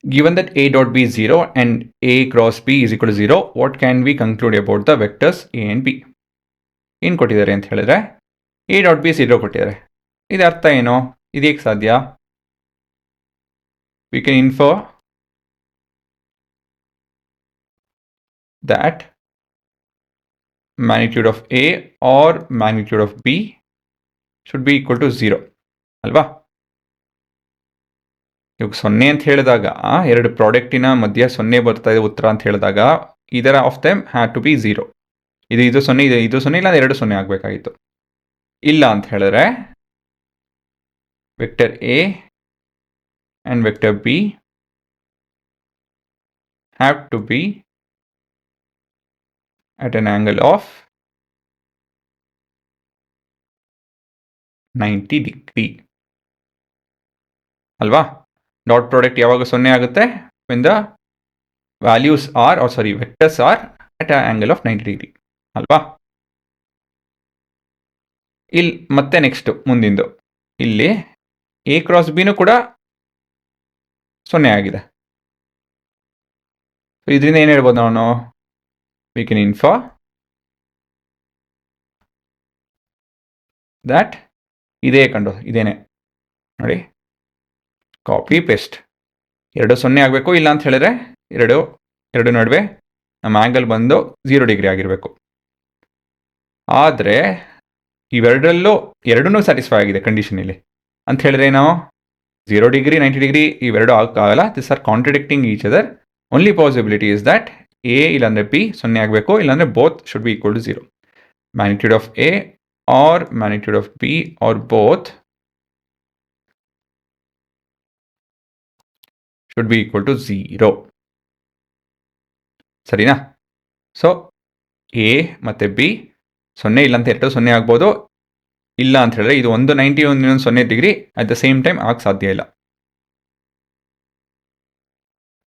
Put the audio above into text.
Given that A dot B is 0 and A cross B is equal to 0, what can we conclude about the vectors A and B? ಏನು ಕೊಟ್ಟಿದ್ದಾರೆ ಅಂತ ಹೇಳಿದ್ರೆ A dot B 0 ಕೊಟ್ಟಿದ್ದಾರೆ. ಇದರ ಅರ್ಥ ಏನು? ಇದು ಹೇಗೆ ಸಾಧ್ಯ? We can infer that magnitude of A or magnitude of B should be equal to 0 ಅಲ್ವಾ? ಇವಾಗ 0 ಅಂತ ಹೇಳಿದಾಗ ಎರಡು ಪ್ರಾಡಕ್ಟಿನ ಮಧ್ಯ 0 ಬರ್ತಾ ಇದೆ ಉತ್ತರ ಅಂತ ಹೇಳಿದಾಗ ಇದರ of them had to be 0. ಇದು 0 ಇದು 0 ಇಲ್ಲ 2 0 ಆಗಬೇಕಾಗಿತ್ತು. ಇಲ್ಲ ಅಂತ ಹೇಳಿದ್ರೆ vector A and vector B have to be at an angle of 90 degree. ಅಲ್ವಾ? ಡಾಟ್ ಪ್ರಾಡಕ್ಟ್ ಯಾವಾಗ 0 ಆಗುತ್ತೆ? when the values are vectors are at an angle of 90 degree. ಅಲ್ವಾ? ಇಲ್ಲಿ ಮತ್ತೆ ನೆಕ್ಸ್ಟ್ ಮುಂದಿಂದು ಇಲ್ಲಿ A ಕ್ರಾಸ್ ಬಿನೂ ಕೂಡ 0 ಆಗಿದೆ. ಇದರಿಂದ ಏನು ಹೇಳ್ಬೋದು ನಾವು? we can infer that ಇದೇನೆ ನೋಡಿ, ಕಾಪಿ ಪೇಸ್ಟ್. 2 0 ಆಗಬೇಕು, ಇಲ್ಲ ಅಂತ ಹೇಳಿದ್ರೆ ಎರಡು ನಡುವೆ ನಮ್ಮ ಆ್ಯಂಗಲ್ ಬಂದು 0 ಡಿಗ್ರಿ ಆಗಿರಬೇಕು. ಆದರೆ ಇವೆರಡರಲ್ಲೂ ಎರಡೂ ಸ್ಯಾಟಿಸ್ಫೈ ಆಗಿದೆ ಕಂಡೀಷನ್ ಇಲ್ಲಿ ಅಂತ ಹೇಳಿದ್ರೆ ನಾವು 0 ಡಿಗ್ರಿ 90 ಡಿಗ್ರಿ ಇವೆರಡು ಆಗಲ್ಲ. This are contradicting each other. Only possibility is that A ಇಲ್ಲಾಂದರೆ B 0 ಆಗಬೇಕು, ಇಲ್ಲಾಂದರೆ both should be equal to 0. Magnitude of A or magnitude of B or both should be equal to 0. ಸರಿನಾ? So A ಮತ್ತು B 0 ಇಲ್ಲ ಅಂತ 2 0 ಆಗ್ಬೋದು. ಇಲ್ಲ ಅಂತ ಹೇಳಿದ್ರೆ ಇದು ಒಂದು 90 ಒಂದು 0 degree at the same time ಆಗಕ್ಕೆ ಸಾಧ್ಯ ಇಲ್ಲ.